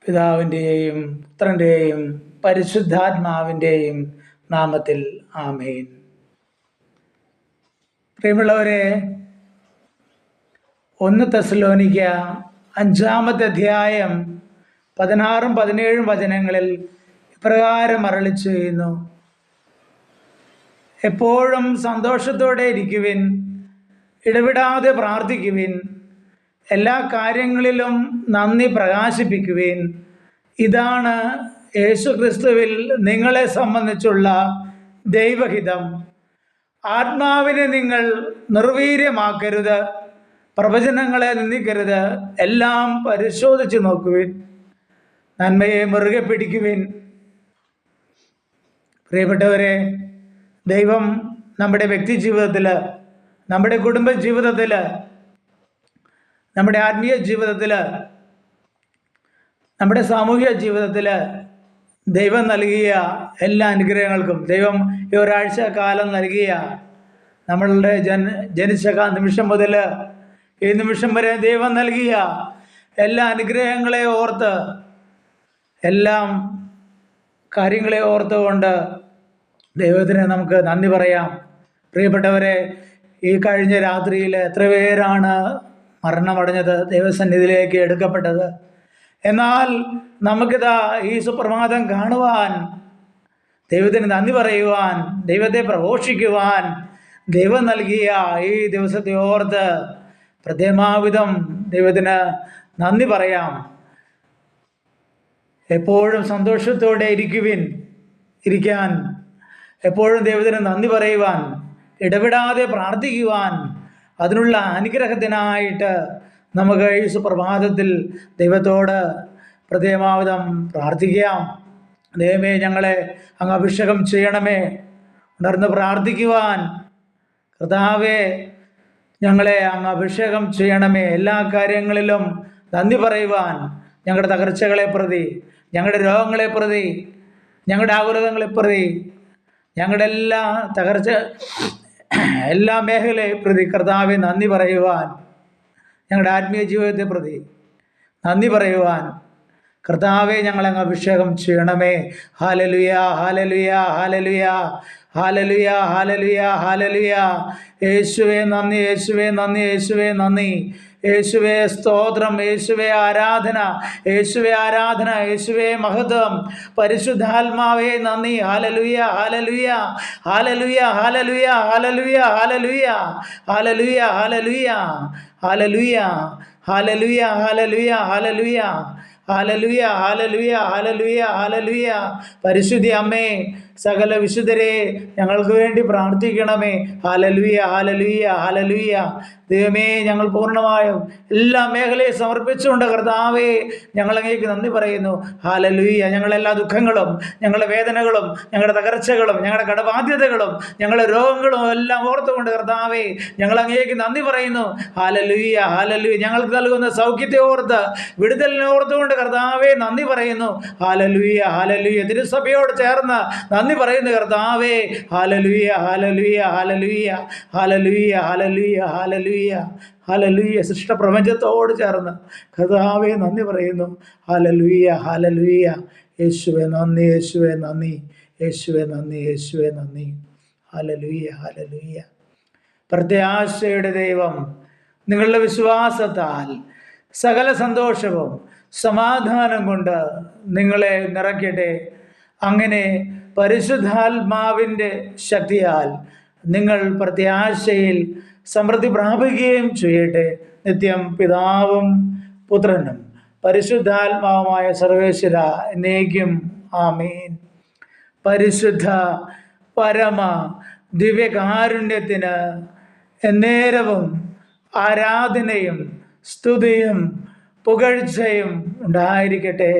പിതാവിൻ്റെയും പുത്രൻ്റെയും പരിശുദ്ധാത്മാവിൻ്റെയും നാമത്തിൽ ആമേൻ. പ്രിയമുള്ളവരെ, 1 തെസ്സലോനിക്ക 5-ാമത്തെ അധ്യായം 16-17 വചനങ്ങളിൽ ഇപ്രകാരം അരുളി ചെയ്യുന്നു: എപ്പോഴും സന്തോഷത്തോടെ ഇരിക്കുവിൻ, ഇടവിടാതെ പ്രാർത്ഥിക്കുവിൻ, എല്ലാ കാര്യങ്ങളിലും നന്ദി പ്രകാശിപ്പിക്കുവിൻ. ഇതാണ് യേശുക്രിസ്തുവിൽ നിങ്ങളെ സംബന്ധിച്ചുള്ള ദൈവഹിതം. ആത്മാവിനെ നിങ്ങൾ നിർവീര്യമാക്കരുത്, പ്രവചനങ്ങളെ നിന്ദിക്കരുത്, എല്ലാം പരിശോധിച്ച് നോക്കുവിൻ, നന്മയെ മുറുകെ പിടിക്കുവിൻ. പ്രിയപ്പെട്ടവരെ, ദൈവം നമ്മുടെ വ്യക്തി ജീവിതത്തിൽ, നമ്മുടെ കുടുംബ ജീവിതത്തിൽ, നമ്മുടെ ആത്മീയ ജീവിതത്തിൽ, നമ്മുടെ സാമൂഹിക ജീവിതത്തിൽ ദൈവം നൽകിയ എല്ലാ അനുഗ്രഹങ്ങൾക്കും, ദൈവം ഈ ഒരാഴ്ച കാലം നൽകിയ നമ്മളുടെ ജനിച്ച നിമിഷം മുതൽ ഈ നിമിഷം വരെ ദൈവം നൽകിയ എല്ലാ അനുഗ്രഹങ്ങളെ ഓർത്ത്, എല്ലാം കാര്യങ്ങളെ ഓർത്തുകൊണ്ട് ദൈവത്തിന് നമുക്ക് നന്ദി പറയാം. പ്രിയപ്പെട്ടവരെ, ഈ കഴിഞ്ഞ രാത്രിയിൽ എത്ര പേരാണ് മരണമടഞ്ഞത്, ദൈവസന്നിധിയിലേക്ക് എടുക്കപ്പെട്ടത്. എന്നാൽ നമുക്കിതാ ഈ സുപ്രഭാതം കാണുവാൻ, ദൈവത്തിന് നന്ദി പറയുവാൻ, ദൈവത്തെ പ്രഘോഷിക്കുവാൻ ദൈവം നൽകിയ ഈ ദിവസത്തെ ഓർത്ത് പ്രഥമാവിധം ദൈവത്തിന് നന്ദി പറയാം. എപ്പോഴും സന്തോഷത്തോടെ ഇരിക്കാൻ, എപ്പോഴും ദൈവത്തിന് നന്ദി പറയുവാൻ, ഇടപെടാതെ പ്രാർത്ഥിക്കുവാൻ, അതിനുള്ള അനുഗ്രഹത്തിനായിട്ട് നമുക്ക് ഈ സുപ്രഭാതത്തിൽ ദൈവത്തോട് പ്രഥമാവിധം പ്രാർത്ഥിക്കാം. ദൈവമേ, ഞങ്ങളെ അങ്ങ് അഭിഷേകം ചെയ്യണമേ. ഉണർന്ന് പ്രാർത്ഥിക്കുവാൻ, കർത്താവേ, ഞങ്ങളെ അങ്ങ് അഭിഷേകം ചെയ്യണമേ. എല്ലാ കാര്യങ്ങളിലും നന്ദി പറയുവാൻ, ഞങ്ങളുടെ തകർച്ചകളെ പ്രതി, ഞങ്ങളുടെ രോഗങ്ങളെ പ്രതി, ഞങ്ങളുടെ ആകുലതകളെ പ്രതി, ഞങ്ങളുടെ എല്ലാ മേഖലയെ പ്രതി കർത്താവെ നന്ദി പറയുവാൻ, ഞങ്ങളുടെ ആത്മീയ ജീവിതത്തെ പ്രതി നന്ദി പറയുവാൻ കർത്താവെ ഞങ്ങളങ്ങ് അഭിഷേകം ചെയ്യണമേ. Hallelujah, hallelujah, hallelujah, hallelujah, hallelujah, hallelujah. യേശുവേ നന്ദി, യേശുവേ നന്ദി, യേശുവേ നന്ദി, യേശുവേ സ്തോത്രം, യേശുവേ ആരാധന, യേശുവേ ആരാധന, യേശുവേ മഹത്വം, പരിശുദ്ധാത്മാവേ നന്ദി. Hallelujah, hallelujah, hallelujah, hallelujah, hallelujah, hallelujah, hallelujah, hallelujah, hallelujah, hallelujah, hallelujah, hallelujah, hallelujah, hallelujah, hallelujah, hallelujah. പരിശുദ്ധി അമ്മേ, സകല വിശുദ്ധരെ ഞങ്ങൾക്ക് വേണ്ടി പ്രാർത്ഥിക്കണമേ. Hallelujah, hallelujah, hallelujah. ദൈവമേ, ഞങ്ങൾ പൂർണ്ണമായും എല്ലാ മേഖലയും സമർപ്പിച്ചുകൊണ്ട് കർത്താവേ ഞങ്ങളങ്ങേക്ക് നന്ദി പറയുന്നു. ഹല്ലേലൂയ. ഞങ്ങളെല്ലാ ദുഃഖങ്ങളും, ഞങ്ങളുടെ വേദനകളും, ഞങ്ങളുടെ തകർച്ചകളും, ഞങ്ങളുടെ കടബാധ്യതകളും, ഞങ്ങളുടെ രോഗങ്ങളും എല്ലാം ഓർത്തുകൊണ്ട് കർത്താവേ ഞങ്ങളങ്ങേക്ക് നന്ദി പറയുന്നു. Hallelujah, hallelujah. ഞങ്ങൾക്ക് നൽകുന്ന സൗഖ്യത്തെ ഓർത്ത്, വിടുതലിനെ ഓർത്തുകൊണ്ട് കർത്താവേ നന്ദി പറയുന്നു. Hallelujah, hallelujah. തിരുസഭയോട് ചേർന്ന് നന്ദി പറയുന്നു കർത്താവേ. Hallelujah, hallelujah, hallelujah, hallelujah, hallelujah, hallelujah, hallelujah. സൃഷ്ടപ്രപഞ്ചത്തോട് ചേർന്ന് കർത്താവേ നന്ദി പറയുന്നു. Hallelujah, hallelujah. യേശുവേ നന്ദി, യേശുവേ നന്ദി, യേശുവേ നന്ദി, യേശുവേ നന്ദി. Hallelujah, hallelujah. പ്രത്യാശയുടെ ദൈവം നിങ്ങളുടെ വിശ്വാസത്താൽ സകല സന്തോഷവും സമാധാനം കൊണ്ട് നിങ്ങളെ നിറയ്ക്കട്ടെ. അങ്ങനെ പരിശുദ്ധാത്മാവിൻ്റെ ശക്തിയാൽ നിങ്ങൾ പ്രത്യാശയിൽ സമൃദ്ധി പ്രാപിക്കുകയും ചെയ്യട്ടെ. നിത്യം പിതാവും പുത്രനും പരിശുദ്ധാത്മാവുമായ സർവേശ്വര എന്നേക്കും ആമേൻ. പരിശുദ്ധ പരമ ദിവ്യകാരുണ്യത്തിന് എന്നേരവും ആരാധനയും സ്തുതിയും പുകഴ്ചയും ഉണ്ടായിരിക്കട്ടെ.